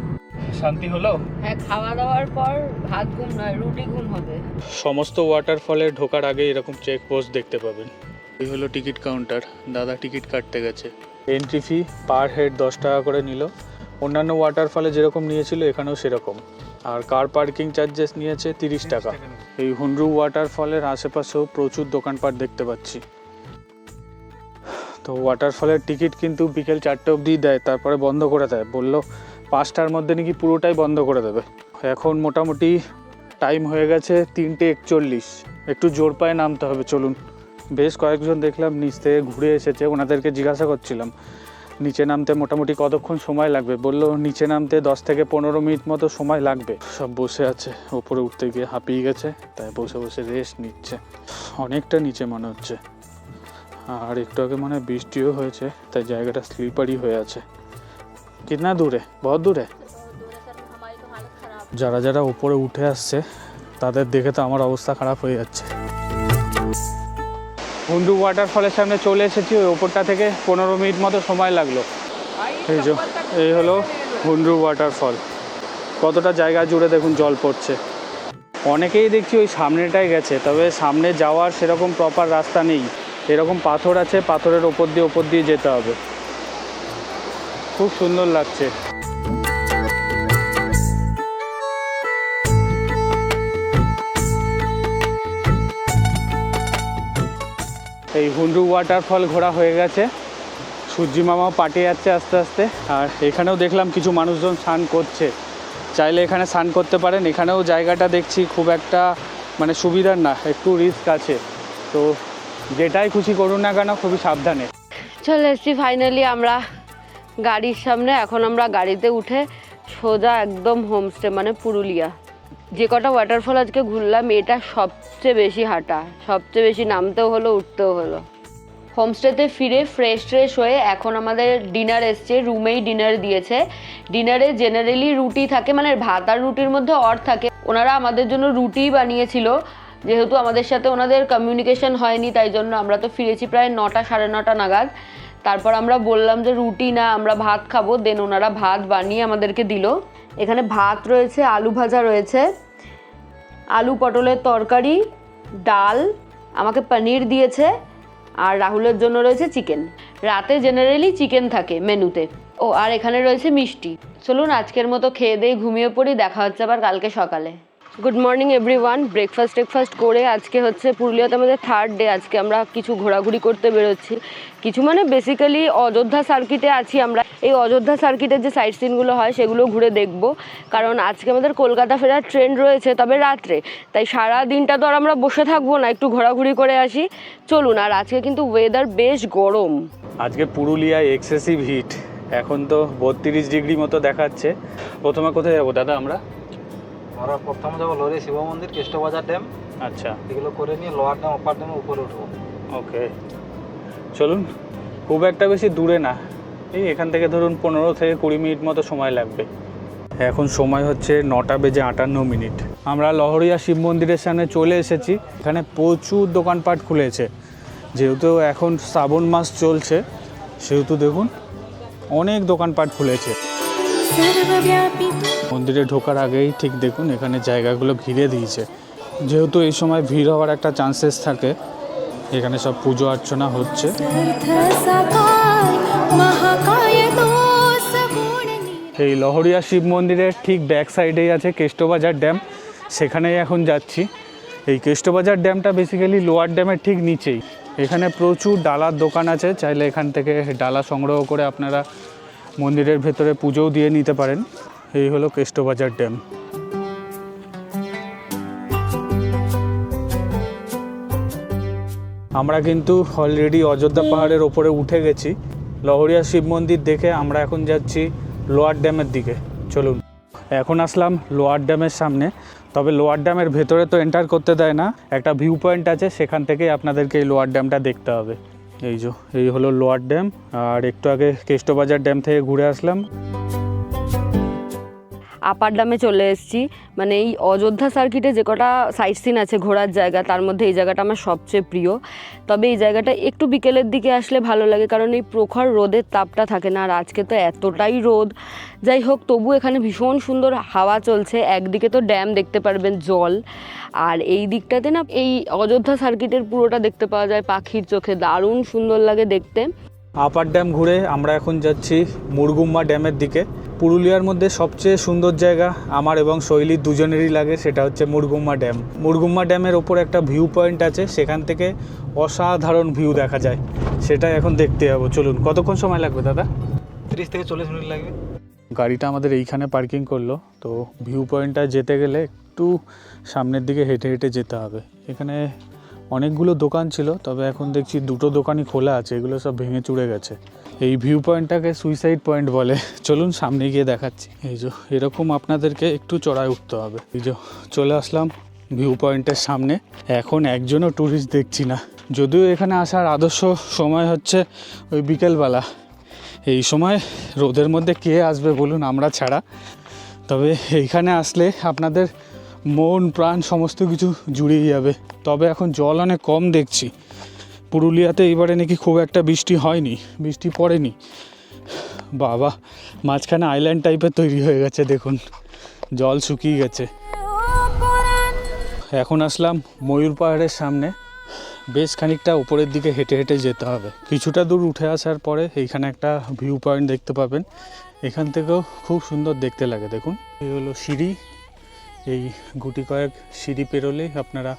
শান্তি হলো? হ্যাঁ, খাওয়া দাওয়ার পর ভাত ঘুম নয়, রুটি ঘুম হবে। সমস্ত ওয়াটারফলে ঢোকার আগে এরকম চেকপোস্ট দেখতে পাবেন। এই হলো টিকিট কাউন্টার, দাদা টিকিট কাটতে গেছে। এন্ট্রি ফি পার হেড 10 টাকা করে নিল। অন্যান্য ওয়াটারফলে যেরকম নিয়েছিল এখানেও সেরকম। আর কার পার্কিং চার্জেস নিয়েছে 30 টাকা। এই হুন্ডরু ওয়াটারফলের আশেপাশেও প্রচুর দোকানপাট দেখতে পাচ্ছি। তো ওয়াটারফলের টিকিট কিন্তু বিকেল 4টে অবধি দেয়, তারপরে বন্ধ করে দেয়। বললো 5টার মধ্যে নাকি পুরোটাই বন্ধ করে দেবে। এখন মোটামুটি টাইম হয়ে গেছে 3:41। একটু জোর পায়ে নামতে হবে, চলুন। বেশ কয়েকজন দেখলাম নিচ থেকে ঘুরে এসেছে, ওনাদেরকে জিজ্ঞাসা করছিলাম নিচে নামতে মোটামুটি কতক্ষণ সময় লাগবে। বললো নিচে নামতে 10 থেকে 15 মিনিট মতো সময় লাগবে। সব বসে আছে, ওপরে উঠতে গিয়ে হাঁপিয়ে গেছে, তাই বসে বসে রেস্ট নিচ্ছে। অনেকটা নিচে মনে হচ্ছে। আর একটু আগে মানে বৃষ্টিও হয়েছে, তাই জায়গাটা স্লিপারি হয়ে আছে। কিতনা দূরে? বহুত দূরে। যারা যারা উপরে উঠে আসছে তাদের দেখে তো আমার অবস্থা খারাপ হয়ে যাচ্ছে। হুন্ডু ওয়াটারফলের সামনে চলে এসেছি। ওই ওপরটা থেকে 15 মিনিট মতো সময় লাগলো। এই হলো হুন্ডু ওয়াটারফল। কতটা জায়গা জুড়ে দেখুন জল পড়ছে। অনেকেই দেখছি ওই সামনেটায় গেছে, তবে সামনে যাওয়ার সেরকম প্রপার রাস্তা নেই। এরকম পাথর আছে, পাথরের ওপর দিয়ে যেতে হবে। খুব সুন্দর লাগছে। এই হুন্ডু ওয়াটারফল ঘোরা হয়ে গেছে। সূর্যি মামাও পাঠিয়ে যাচ্ছে আস্তে আস্তে। আর এখানেও দেখলাম কিছু মানুষজন স্নান করছে, চাইলে এখানে স্নান করতে পারেন। এখানেও জায়গাটা দেখছি খুব একটা মানে সুবিধার না, একটু রিস্ক আছে। তো যেটাই খুশি করুন না কেন খুবই সাবধানে। চলে এসেছি ফাইনালি আমরা গাড়ির সামনে। এখন আমরা গাড়িতে উঠে সোজা একদম হোমস্টে মানে পুরুলিয়া। যে কটা ওয়াটারফল আজকে ঘুরলাম, এটা সবচেয়ে বেশি হাঁটা, সবচেয়ে বেশি নামতেও হলো উঠতেও হলো। হোমস্টেতে ফিরে ফ্রেশ হয়ে এখন আমাদের ডিনার এসছে, রুমেই ডিনার দিয়েছে। ডিনারে জেনারেলি রুটি থাকে, মানে ভাত আর রুটির মধ্যে থাকে। ওনারা আমাদের জন্য রুটিই বানিয়েছিল, যেহেতু আমাদের সাথে ওনাদের কমিউনিকেশন হয়নি, তাই জন্য আমরা তো ফিরেছি প্রায় 9টা সাড়ে 9টা নাগাদ। তারপর আমরা বললাম যে রুটি না, আমরা ভাত খাবো। দেন ওনারা ভাত বানিয়ে আমাদেরকে দিল। এখানে ভাত রয়েছে, আলু ভাজা রয়েছে, আলু পটলের তরকারি, ডাল, আমাকে পনির দিয়েছে, আর রাহুলের জন্য রয়েছে চিকেন। রাতে জেনারেলি চিকেন থাকে মেনুতে। ও আর এখানে রয়েছে মিষ্টি। চলুন আজকের মতো খেয়ে দিয়ে ঘুমিয়ে পড়ি, দেখা হচ্ছে আবার কালকে সকালে। Good morning everyone. ব্রেকফাস্ট করে আজকে হচ্ছে পুরুলিয়াতে আমাদের 3rd ডে। আজকে আমরা কিছু ঘোরাঘুরি করতে বেরোচ্ছি। কিছু মানে বেসিক্যালি অযোধ্যা সার্কিটে আছি আমরা। এই অযোধ্যা সার্কিটের যে সাইট সিনগুলো হয় সেগুলো ঘুরে দেখব, কারণ আজকে আমাদের কলকাতা ফেরার ট্রেন রয়েছে, তবে রাত্রে। তাই সারা দিনটা তো আর আমরা বসে থাকবো না, একটু ঘোরাঘুরি করে আসি। চলুন। আর আজকে কিন্তু ওয়েদার বেশ গরম। আজকে পুরুলিয়ায় এক্সেসিভ হিট। এখন তো 32 ডিগ্রি মতো দেখাচ্ছে। প্রথমে কোথায় যাবো দাদা আমরা? আমরা প্রথমে যাবো লরি শিব মন্দির, কেষ্টবাজার ড্যাম। আচ্ছা, এগুলো করে নিয়ে লোয়ার ড্যাম আপার ড্যামের উপরে উঠবো। ওকে চলুন। খুব একটা বেশি দূরে না, এই এখান থেকে ধরুন 15 থেকে 20 মিনিট মতো সময় লাগবে। এখন সময় হচ্ছে 9:58। আমরা লহরিয়া শিব মন্দিরের সামনে চলে এসেছি। এখানে প্রচুর দোকানপাট খুলেছে, যেহেতু এখন শ্রাবণ মাস চলছে, সেহেতু দেখুন অনেক দোকানপাট খুলেছে। মন্দিরে ঢোকার আগেই ঠিক দেখুন এখানে জায়গাগুলো ঘিরে দিয়েছে, যেহেতু এই সময় ভিড় হওয়ার একটা চান্সেস থাকে। এখানে সব পুজো অর্চনা হচ্ছে। এই লহরিয়া শিব মন্দিরের ঠিক ব্যাক সাইডেই আছে কেষ্টবাজার ড্যাম, সেখানেই এখন যাচ্ছি। এই কেষ্টবাজার ড্যামটা বেসিক্যালি লোয়ার ড্যামের ঠিক নিচেই। এখানে প্রচুর ডালার দোকান আছে, চাইলে এখান থেকে ডালা সংগ্রহ করে আপনারা মন্দিরের ভেতরে পুজোও দিয়ে নিতে পারেন। এই হলো কেষ্টবাজার ড্যাম। আমরা কিন্তু অলরেডি অযোধ্যা পাহাড়ের ওপরে উঠে গেছি। লহরিয়া শিব মন্দির দেখে আমরা এখন যাচ্ছি লোয়ার ড্যামের দিকে। চলুন। এখন আসলাম লোয়ার ড্যামের সামনে, তবে লোয়ার ড্যামের ভেতরে তো এন্টার করতে দেয় না। একটা ভিউ পয়েন্ট আছে, সেখান থেকে আপনাদেরকে এই লোয়ার ড্যামটা দেখতে হবে। এই হলো লোয়ার ড্যাম। আর একটু আগে কেষ্টবাজার ড্যাম থেকে ঘুরে আসলাম। আপার ড্যামে চলে এসেছি। মানে এই অযোধ্যা সার্কিটে যে কটা সাইট সিন আছে ঘোরার জায়গা, তার মধ্যে এই জায়গাটা আমার সবচেয়ে প্রিয়। তবে এই জায়গাটা একটু বিকেলের দিকে আসলে ভালো লাগে, কারণ এই প্রখর রোদের তাপটা থাকে না। আর আজকে তো এতটাই রোদ, যাই হোক তবু এখানে ভীষণ সুন্দর হাওয়া চলছে। একদিকে তো ড্যাম দেখতে পারবেন, জল, আর এই দিকটাতে না এই অযোধ্যা সার্কিটের পুরোটা দেখতে পাওয়া যায় পাখির চোখে। দারুণ সুন্দর লাগে দেখতে। আপার ড্যাম ঘুরে আমরা এখন যাচ্ছি মুরগুম্মা ড্যামের দিকে। পুরুলিয়ার মধ্যে সবচেয়ে সুন্দর জায়গা আমার এবং শৈলীর দুজনেরই লাগে, সেটা হচ্ছে মুরগুম্মা ড্যাম। মুরগুম্মা ড্যামের ওপর একটা ভিউ পয়েন্ট আছে, সেখান থেকে অসাধারণ ভিউ দেখা যায়। সেটা এখন দেখতে যাবো। চলুন। কতক্ষণ সময় লাগবে দাদা? 30 থেকে 40 মিনিট লাগবে। গাড়িটা আমাদের এইখানে পার্কিং করলো। তো ভিউ পয়েন্টটা যেতে গেলে একটু সামনের দিকে হেঁটে হেঁটে যেতে হবে। এখানে অনেকগুলো দোকান ছিল, তবে এখন দেখছি 2টো দোকানই খোলা আছে, এগুলো সব ভেঙে চুড়ে গেছে। এই ভিউ পয়েন্টটাকে সুইসাইড পয়েন্ট বলে। চলুন সামনে গিয়ে দেখাচ্ছি। এরকম আপনাদেরকে একটু চড়ায় উঠতে হবে। চলে আসলাম ভিউ পয়েন্টের সামনে। এখন একজনও ট্যুরিস্ট দেখছি না, যদিও এখানে আসার আদর্শ সময় হচ্ছে ওই বিকেলবেলা, এই সময় রোদের মধ্যে কে আসবে বলুন আমরা ছাড়া। তবে এইখানে আসলে আপনাদের মন প্রাণ সমস্ত কিছু জুড়িয়ে যাবে। তবে এখন জল অনেক কম দেখছি, পুরুলিয়াতে এবারে নাকি খুব একটা বৃষ্টি হয়নি, বৃষ্টি পড়েনি। বাবা, মাঝখানে আইল্যান্ড টাইপের তৈরি হয়ে গেছে, দেখুন জল শুকিয়ে গেছে। এখন আসলাম ময়ূর পাহাড়ের সামনে, বেশ খানিকটা উপরের দিকে হেঁটে হেঁটে যেতে হবে। কিছুটা দূর উঠে আসার পরে এইখানে একটা ভিউ পয়েন্ট দেখতে পাবেন, এখান থেকেও খুব সুন্দর দেখতে লাগে। দেখুন এই হলো সিঁড়ি, এই গুটি কয়েক সিঁড়ি পেরোলেই আপনারা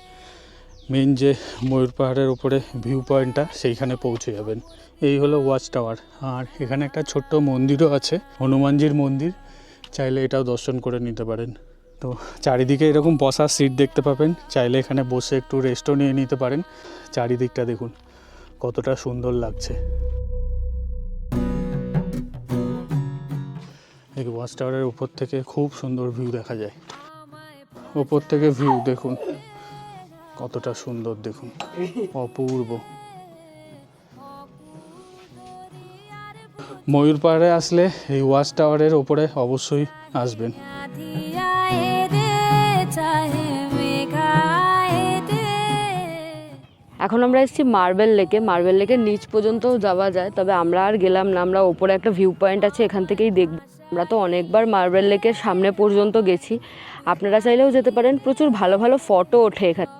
মেন যে ময়ূর পাহাড়ের উপরে ভিউ পয়েন্টটা সেইখানে পৌঁছে যাবেন। এই হলো ওয়াচ টাওয়ার, আর এখানে একটা ছোট্ট মন্দিরও আছে, হনুমানজির মন্দির, চাইলে এটাও দর্শন করে নিতে পারেন। তো চারিদিকে এরকম বসার সিট দেখতে পাবেন, চাইলে এখানে বসে একটু রেস্টও নিয়ে নিতে পারেন। চারিদিকটা দেখুন কতটা সুন্দর লাগছে। এই ওয়াচ টাওয়ারের উপর থেকে খুব সুন্দর ভিউ দেখা যায়, উপর থেকে ভিউ দেখুন কতটা সুন্দর, দেখুন অপূর্ব। ময়ূর পাহাড়ে আসলে এই ওয়াচ টাওয়ারের ওপরে অবশ্যই আসবেন। এখন আমরা এসেছি মার্বেল লেকে। মার্বেল লেকের নিচ পর্যন্তও যাওয়া যায়, তবে আমরা আর গেলাম না, আমরা ওপরে একটা ভিউ পয়েন্ট আছে এখান থেকেই দেখব। আমরা তো অনেকবার মার্বেল লেকের সামনে পর্যন্ত গেছি, আপনারা চাইলেও যেতে পারেন, প্রচুর ভালো ভালো ফটো ওঠে এখানে।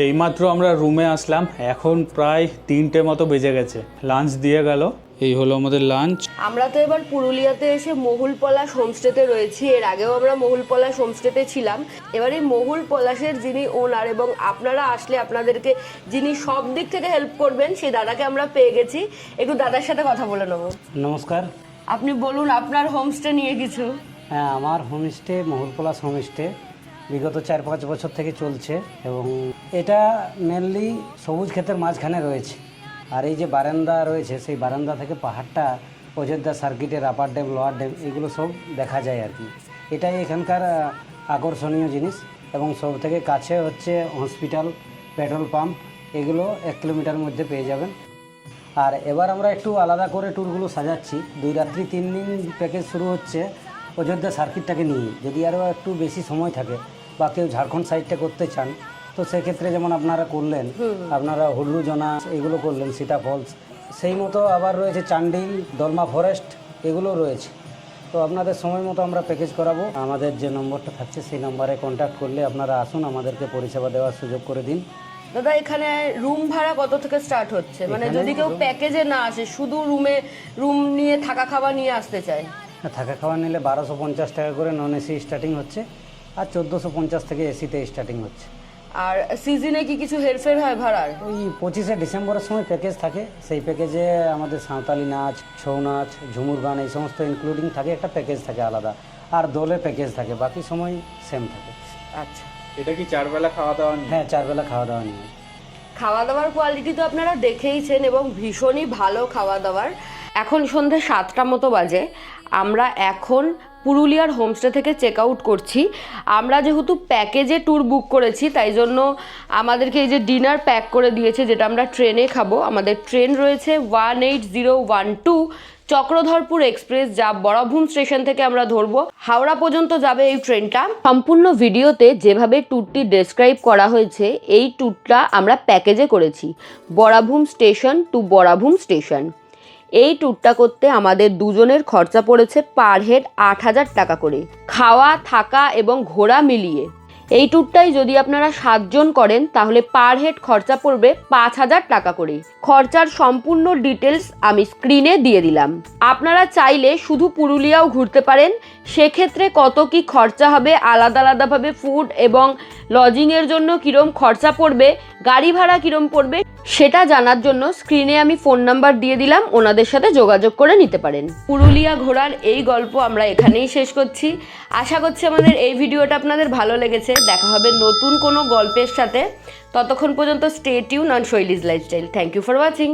এইমাত্র আমরা রুমে আসলাম, এখন প্রায় 3টে মতো বেজে গেছে, লাঞ্চ দিয়ে গেল। এই হলো আমাদের লাঞ্চ। আমরা তো এবার পুরুলিয়াতে এসে মহুল পলাশ হোমস্টেতে রয়েছি, এর আগেও আমরা মহুল পলাশ হোমস্টেতে ছিলাম। এবার এই মহুল পলাশের যিনি ওনার এবং আপনারা আসলে আপনাদেরকে যিনি সব দিক থেকে হেল্প করবেন সেই দাদাকে আমরা পেয়ে গেছি। একটু দাদার সাথে কথা বলে নেবো। নমস্কার। আপনি বলুন আপনার হোমস্টে নিয়ে কিছু। হ্যাঁ, আমার হোমস্টে মহুল পলাশ হোমস্টে বিগত 4-5 বছর থেকে চলছে, এবং এটা মেনলি সবুজ ক্ষেতের মাঝখানে রয়েছে। আর এই যে বারান্দা রয়েছে, সেই বারান্দা থেকে পাহাড়টা, অযোধ্যা সার্কিটের আপার ড্যাম, লোয়ার ড্যাম, এগুলো সব দেখা যায় আর কি। এটাই এখানকার আকর্ষণীয় জিনিস। এবং সব থেকে কাছে হচ্ছে হসপিটাল, পেট্রোল পাম্প, এগুলো 1 কিলোমিটার মধ্যে পেয়ে যাবেন। আর এবার আমরা একটু আলাদা করে ট্যুরগুলো সাজাচ্ছি। 2 রাত্রি 3 দিন প্যাকেজ শুরু হচ্ছে অযোধ্যা সার্কিটটাকে নিয়ে। যদি আরও একটু বেশি সময় থাকে বা কেউ ঝাড়খণ্ড সাইডটা করতে চান, তো সেক্ষেত্রে যেমন আপনারা করলেন, আপনারা হুল্লু জনা এগুলো করলেন, সীতা ফলস, সেই মতো আবার রয়েছে চান্ডিল, দলমা ফরেস্ট, এগুলো রয়েছে। তো আপনাদের সময় মতো আমরা প্যাকেজ করাবো। আমাদের যে নম্বরটা থাকছে সেই নম্বরে কন্ট্যাক্ট করলে আপনারা আসুন, আমাদেরকে পরিষেবা দেওয়ার সুযোগ করে দিন। দাদা এখানে রুম ভাড়া কত থেকে স্টার্ট হচ্ছে? মানে যদি কেউ প্যাকেজে না আসে, শুধু রুম নিয়ে থাকা খাওয়া নিয়ে আসতে চায়? থাকা খাওয়া নিলে 1250 টাকা করে নন এসি স্টার্টিং হচ্ছে, আর 1450 থেকে এসিতে স্টার্টিং হচ্ছে। আর সিজনে কি কিছু হেরফের হয় ভাড়ার? ওই 25শে ডিসেম্বরের সময় প্যাকেজ থাকে, সেই প্যাকেজে আমাদের সাঁওতালি নাচ, ছৌ নাচ, ঝুমুর গান, এই সমস্ত ইনক্লুডিং থাকে, একটা প্যাকেজ থাকে আলাদা। আর দোলে প্যাকেজ থাকে, বাকি সময় সেম থাকে। আচ্ছা, এটা কি 4 বেলা খাওয়া দাওয়া? হ্যাঁ, 4 বেলা খাওয়া দাওয়া নিয়ে। খাওয়া দাওয়ার কোয়ালিটি তো আপনারা দেখেইছেন এবং ভীষণই ভালো খাওয়া দাওয়ার। এখন সন্ধ্যে 7টা মতো বাজে, আমরা এখন পুরুলিয়ার হোমস্টে থেকে চেক আউট করছি। আমরা যেহেতু প্যাকেজে ট্যুর বুক করেছি, তাই জন্য আমাদেরকে এই যে ডিনার প্যাক করে দিয়েছে, যেটা আমরা ট্রেনে খাবো। আমাদের ট্রেন রয়েছে 18012 চক্রধরপুর এক্সপ্রেস, যা বরাভূম স্টেশন থেকে আমরা ধরবো, হাওড়া পর্যন্ত যাবে এই ট্রেনটা। সম্পূর্ণ ভিডিওতে যেভাবে ট্যুরটি ডেসক্রাইব করা হয়েছে, এই ট্যুরটা আমরা প্যাকেজে করেছি, Barabhum station to Barabhum station. এই ট্যুরটা করতে আমাদের দুজনের খরচা পড়েছে পার হেড 8000 টাকা করে, খাওয়া থাকা এবং ঘোরা মিলিয়ে। এই ট্যুরটাই যদি আপনারা 7 জন করেন তাহলে পার হেড খরচা পড়বে 5000 টাকা করে। খরচার সম্পূর্ণ ডিটেলস আমি স্ক্রিনে দিয়ে দিলাম। আপনারা চাইলে শুধু পুরুলিয়াও ঘুরতে পারেন, সেক্ষেত্রে কত কি খরচা হবে, আলাদা আলাদাভাবে ফুড এবং লজিংয়ের জন্য কীরকম খরচা পড়বে, গাড়ি ভাড়া কীরকম পড়বে, সেটা জানার জন্য স্ক্রিনে আমি ফোন নাম্বার দিয়ে দিলাম, ওনাদের সাথে যোগাযোগ করে নিতে পারেন। পুরুলিয়া ঘোরার এই গল্প আমরা এখানেই শেষ করছি। আশা করছি আমাদের এই ভিডিওটা আপনাদের ভালো লেগেছে। দেখা হবে নতুন কোনো গল্পের সাথে, ততক্ষণ পর্যন্ত stay tune on Shaili's lifestyle. Thank you for watching.